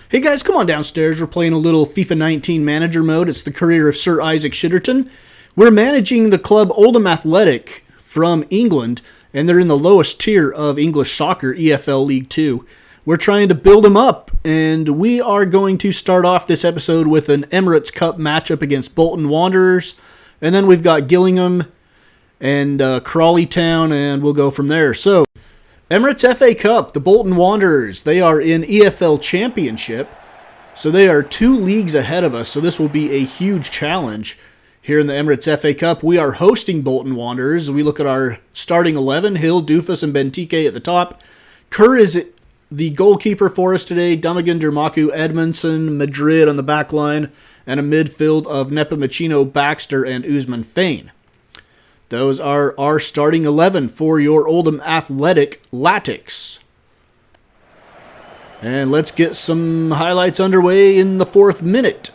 Hey guys, come on downstairs. We're playing a little FIFA 19 manager mode. It's the career of Sir Isaac Shitterton. We're managing the club Oldham Athletic from England, and they're in the lowest tier of English soccer, EFL League 2. We're trying to build them up, and we are going to start off this episode with an Emirates Cup matchup against Bolton Wanderers, and then we've got Gillingham and Crawley Town, and we'll go from there. So, Emirates FA Cup, the Bolton Wanderers, they are in EFL Championship, so they are 2 leagues ahead of us, so this will be a huge challenge here in the Emirates FA Cup. We are hosting Bolton Wanderers. We look at our starting 11, Hill, Doofus, and Benteke at the top. Kerr is the goalkeeper for us today, Dummigan, Dermaku, Edmondson, Madrid on the back line, and a midfield of Nepomukino, Baxter, and Usman Fain. Those are our starting 11 for your Oldham Athletic Latics. And let's get some highlights underway in the 4th minute.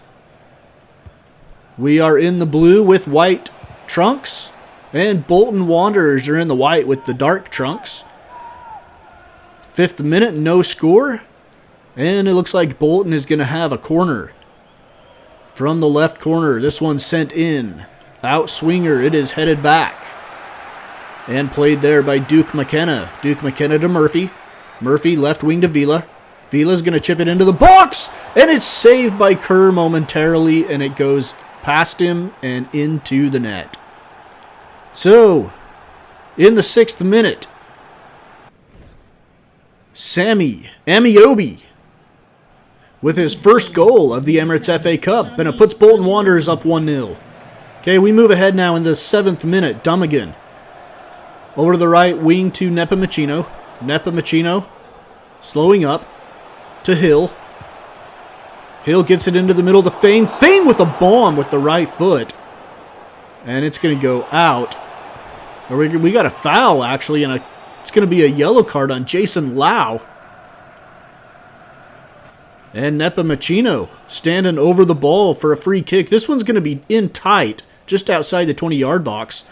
We are in the blue with white trunks, and Bolton Wanderers are in the white with the dark trunks. 5th minute, no score, and it looks like Bolton is going to have a corner from the left corner. This one sent in. Out swinger, it is headed back. And played there by Duke McKenna. Duke McKenna to Murphy. Murphy left wing to Vila. Vila's going to chip it into the box. And it's saved by Kerr momentarily. And it goes past him and into the net. So, in the 6th minute, Sammy Amiobi with his first goal of the Emirates FA Cup. And it puts Bolton Wanderers up 1-0. Okay, we move ahead now in the 7th minute. Dummigan. Over to the right wing to Nepomukino. Nepomukino slowing up to Hill. Hill gets it into the middle to Fain. Fain with a bomb with the right foot. And it's going to go out. We got a foul, actually, and it's going to be a yellow card on Jason Lau. And Nepomukino standing over the ball for a free kick. This one's going to be in tight, just outside the 20-yard box.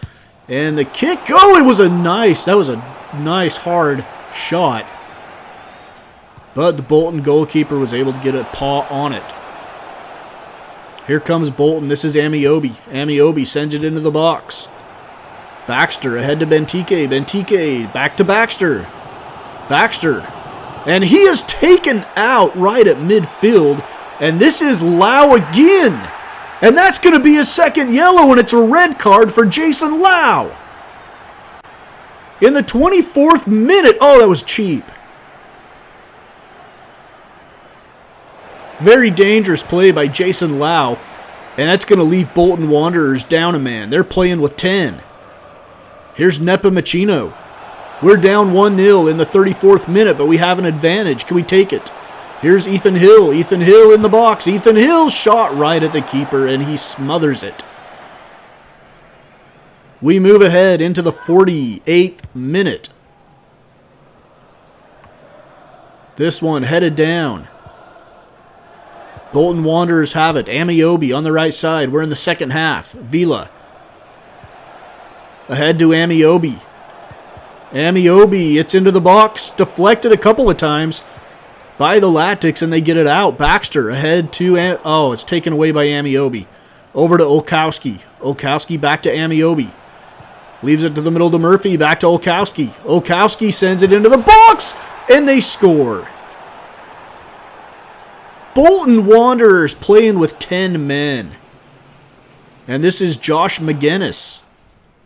And the kick, that was a nice hard shot. But the Bolton goalkeeper was able to get a paw on it. Here comes Bolton. This is Amiobi. Amiobi sends it into the box. Baxter ahead to Benteke. Benteke back to Baxter. Baxter. And he is taken out right at midfield. And this is Lau again. And that's going to be his second yellow, and it's a red card for Jason Lau. In the 24th minute, that was cheap. Very dangerous play by Jason Lau, and that's going to leave Bolton Wanderers down a man. They're playing with 10. Here's Nepomukino. We're down 1-0 in the 34th minute, but we have an advantage. Can we take it? Here's Ethan Hill. Ethan Hill in the box. Ethan Hill shot right at the keeper, and he smothers it. We move ahead into the 48th minute. This one headed down. Bolton Wanderers have it. Amiobi on the right side. We're in the second half. Vila. Ahead to Amiobi. Amiobi, it's into the box. Deflected a couple of times by the Latics, and they get it out. Baxter ahead to... it's taken away by Amiobi. Over to Olkowski. Olkowski back to Amiobi. Leaves it to the middle to Murphy. Back to Olkowski. Olkowski sends it into the box, and they score. Bolton Wanderers playing with 10 men. And this is Josh McGuinness.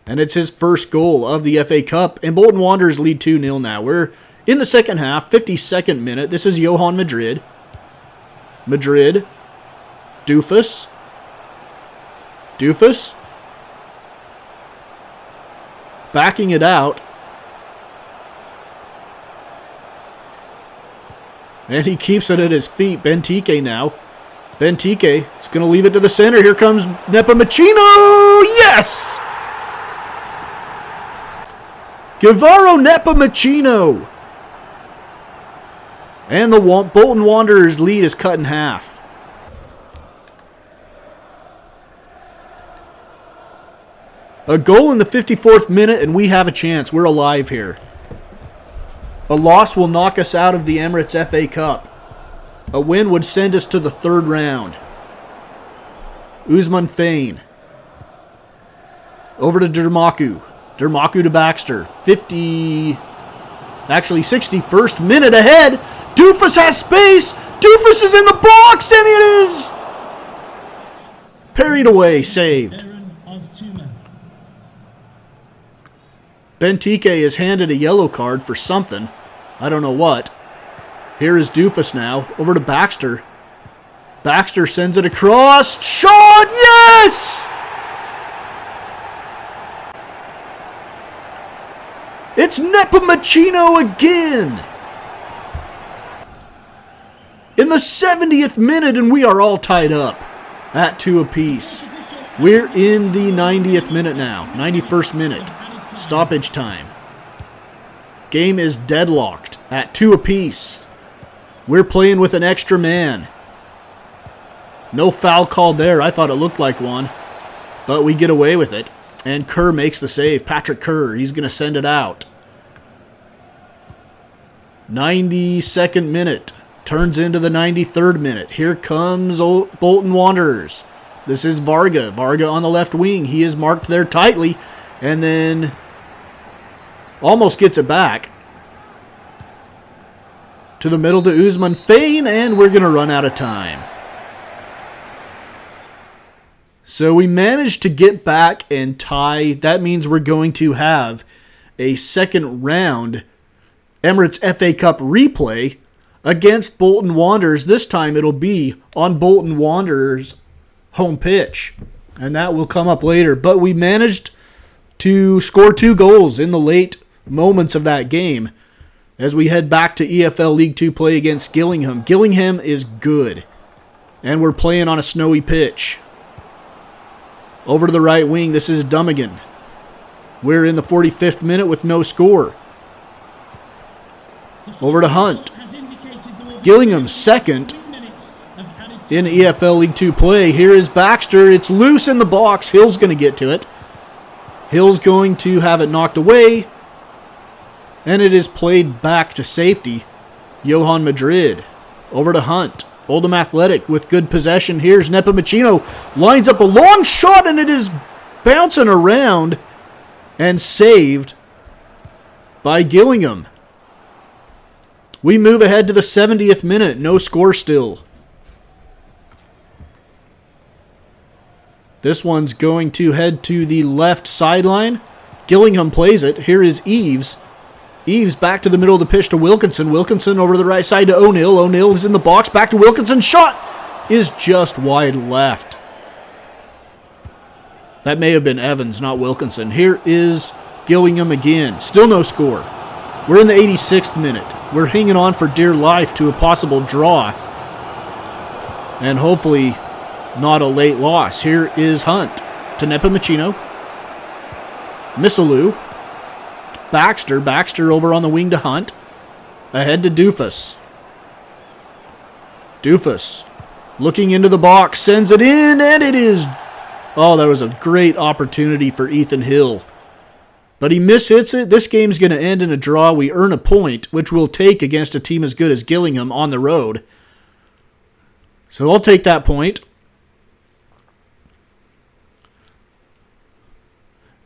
And it's his first goal of the FA Cup. And Bolton Wanderers lead 2-0 now. We're in the second half, 52nd minute. This is Johan Madrid. Madrid. Doofus. Doofus. Backing it out. And he keeps it at his feet. Benteke now. Benteke is going to leave it to the center. Here comes Nepomukino. Yes! Guevaro Nepomukino. And the Bolton Wanderers lead is cut in half. A goal in the 54th minute, and we have a chance. We're alive here. A loss will knock us out of the Emirates FA Cup. A win would send us to the third round. Usman Fain. Over to Dermaku. Dermaku to Baxter. 61st minute ahead. Doofus has space. Doofus is in the box, and it is parried away, saved. Benteke is handed a yellow card for something. I don't know what. Here is Doofus now. Over to Baxter. Baxter sends it across. Shot! Yes! It's Nepomacino again! In the 70th minute, and we are all tied up at 2 apiece. We're in the 90th minute now. 91st minute. Stoppage time. Game is deadlocked at 2 apiece. We're playing with an extra man. No foul called there. I thought it looked like one. But we get away with it. And Kerr makes the save. Patrick Kerr. He's going to send it out. 92nd minute. Turns into the 93rd minute. Here comes Bolton Wanderers. This is Varga. Varga on the left wing. He is marked there tightly. And then almost gets it back. To the middle to Usman Fain. And we're going to run out of time. So we managed to get back and tie. That means we're going to have a second round Emirates FA Cup replay against Bolton Wanderers. This time it'll be on Bolton Wanderers' home pitch. And that will come up later. But we managed to score 2 goals in the late moments of that game as we head back to EFL League 2 play against Gillingham. Gillingham is good. And we're playing on a snowy pitch. Over to the right wing, this is Dummigan. We're in the 45th minute with no score. Over to Hunt. Gillingham second in EFL League 2 play. Here is Baxter. It's loose in the box. Hill's going to get to it. Hill's going to have it knocked away. And it is played back to safety. Johan Madrid. Over to Hunt. Oldham Athletic with good possession. Here's Nepomacino. Lines up a long shot and it is bouncing around and saved by Gillingham. We move ahead to the 70th minute. No score still. This one's going to head to the left sideline. Gillingham plays it. Here is Eves. Eves back to the middle of the pitch to Wilkinson. Wilkinson over to the right side to O'Neill. O'Neill is in the box. Back to Wilkinson. Shot is just wide left. That may have been Evans, not Wilkinson. Here is Gillingham again. Still no score. We're in the 86th minute. We're hanging on for dear life to a possible draw. And hopefully not a late loss. Here is Hunt to Nepomacino. Missalou. Baxter. Baxter over on the wing to Hunt. Ahead to Doofus. Doofus looking into the box. Sends it in and it is... Oh, that was a great opportunity for Ethan Hill. But he mishits it. This game's going to end in a draw. We earn a point, which we'll take against a team as good as Gillingham on the road. So I'll take that point.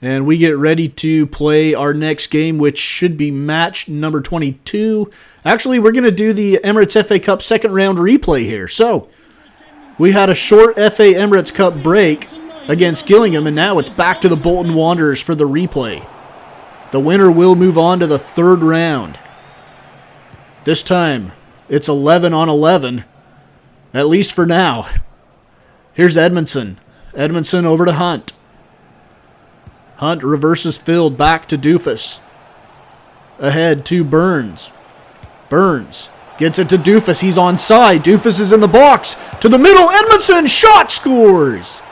And we get ready to play our next game, which should be match number 22. Actually, we're going to do the Emirates FA Cup second round replay here. So, we had a short FA Emirates Cup break against Gillingham, and now it's back to the Bolton Wanderers for the replay. The winner will move on to the third round. This time, it's 11 on 11, at least for now. Here's Edmondson. Edmondson over to Hunt. Hunt reverses field back to Doofus. Ahead to Burns. Burns gets it to Doofus. He's onside. Doofus is in the box. To the middle. Edmondson. Shot scores.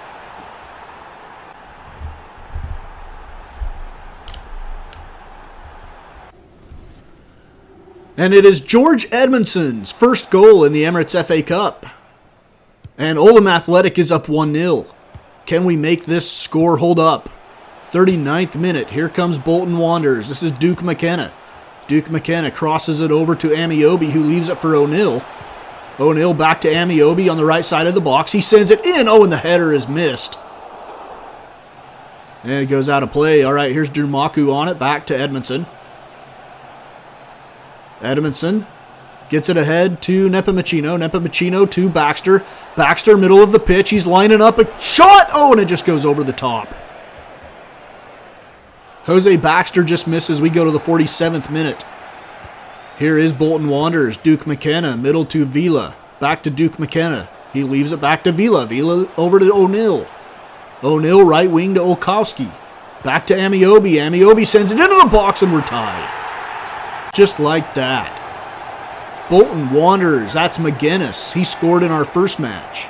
And it is George Edmondson's first goal in the Emirates FA Cup. And Oldham Athletic is up 1-0. Can we make this score hold up? 39th minute. Here comes Bolton Wanderers. This is Duke McKenna. Duke McKenna crosses it over to Amiobi, who leaves it for O'Neill. O'Neill back to Amiobi on the right side of the box. He sends it in. Oh, and the header is missed. And it goes out of play. All right, here's Dumaku on it. Back to Edmondson. Edmondson gets it ahead to Nepomukino. Nepomukino to Baxter. Baxter, middle of the pitch. He's lining up a shot. Oh, and it just goes over the top. Jose Baxter just misses. We go to the 47th minute. Here is Bolton Wanderers. Duke McKenna, middle to Vila. Back to Duke McKenna. He leaves it back to Vila. Vila over to O'Neill. O'Neill right wing to Olkowski. Back to Amiobi. Amiobi sends it into the box and we're tied. Just like that. Bolton Wanderers. That's McGuinness. He scored in our first match.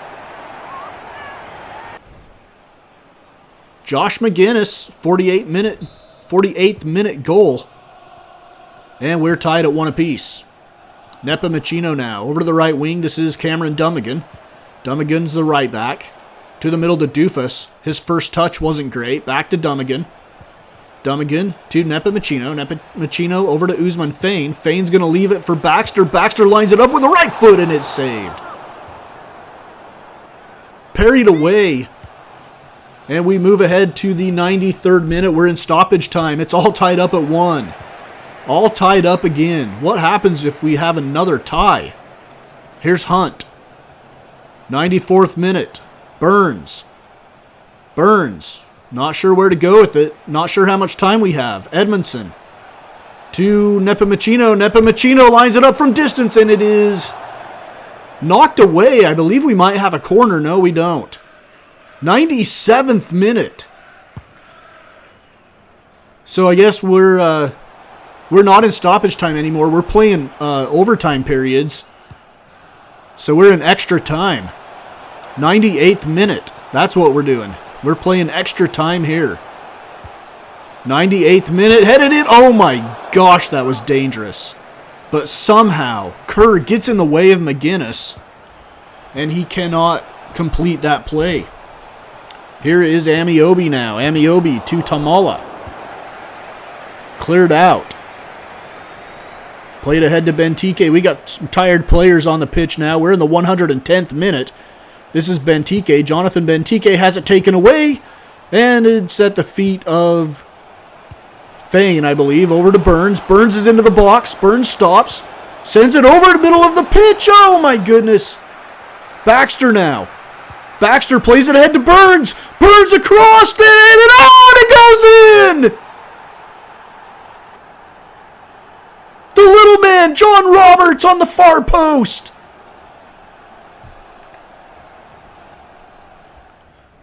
Josh McGuinness, 48th minute goal. And we're tied at 1 apiece. Nepomukino now. Over to the right wing. This is Cameron Dummigan. Dummigan's the right back. To the middle to Doofus. His first touch wasn't great. Back to Dummigan. Dummigan to Nepomukino. Nepomukino over to Usman Fain. Fain's going to leave it for Baxter. Baxter lines it up with the right foot and it's saved. Parried away. And we move ahead to the 93rd minute. We're in stoppage time. It's all tied up at 1. All tied up again. What happens if we have another tie? Here's Hunt. 94th minute. Burns. Not sure where to go with it. Not sure how much time we have. Edmondson. To Nepomukino. Nepomukino lines it up from distance and it is knocked away. I believe we might have a corner. No, we don't. 97th minute. So I guess we're not in stoppage time anymore. We're playing overtime periods. So we're in extra time. 98th minute. That's what we're doing. We're playing extra time here. 98th minute. Headed in. Oh my gosh, that was dangerous. But somehow, Kerr gets in the way of McGuinness. And he cannot complete that play. Here is Amiobi now. Amiobi to Tamala. Cleared out. Played ahead to Benteke. We got some tired players on the pitch now. We're in the 110th minute. This is Benteke. Jonathan Benteke has it taken away. And it's at the feet of Fain, I believe. Over to Burns. Burns is into the box. Burns stops. Sends it over the middle of the pitch. Oh my goodness. Baxter now. Baxter plays it ahead to Burns. Burns across it. And it goes in. The little man, John Roberts, on the far post.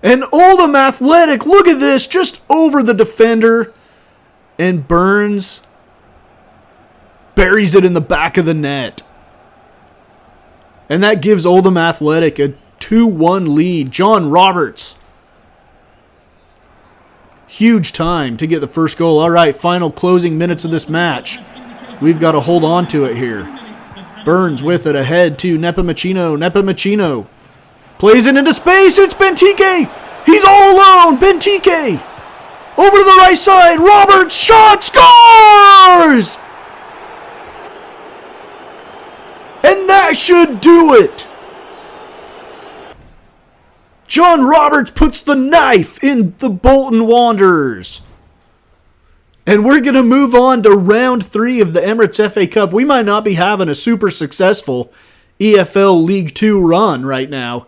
And Oldham Athletic, look at this, just over the defender. And Burns buries it in the back of the net. And that gives Oldham Athletic a 2-1 lead. John Roberts. Huge time to get the first goal. All right, final closing minutes of this match. We've got to hold on to it here. Burns with it ahead to Nepomukino. Nepomukino plays it into space. It's Benteke. He's all alone. Benteke. Over to the right side. Roberts. Shot. Scores! And that should do it. John Roberts puts the knife in the Bolton Wanderers. And we're going to move on to round 3 of the Emirates FA Cup. We might not be having a super successful EFL League 2 run right now.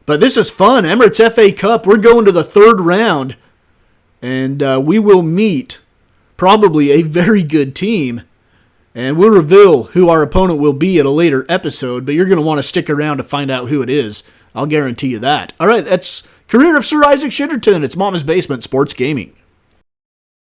But this is fun. Emirates FA Cup, we're going to the 3rd round. And we will meet probably a very good team. And we'll reveal who our opponent will be at a later episode. But you're going to want to stick around to find out who it is. I'll guarantee you that. All right, that's Career of Sir Isaac Shitterton. It's Mama's Basement Sports Gaming.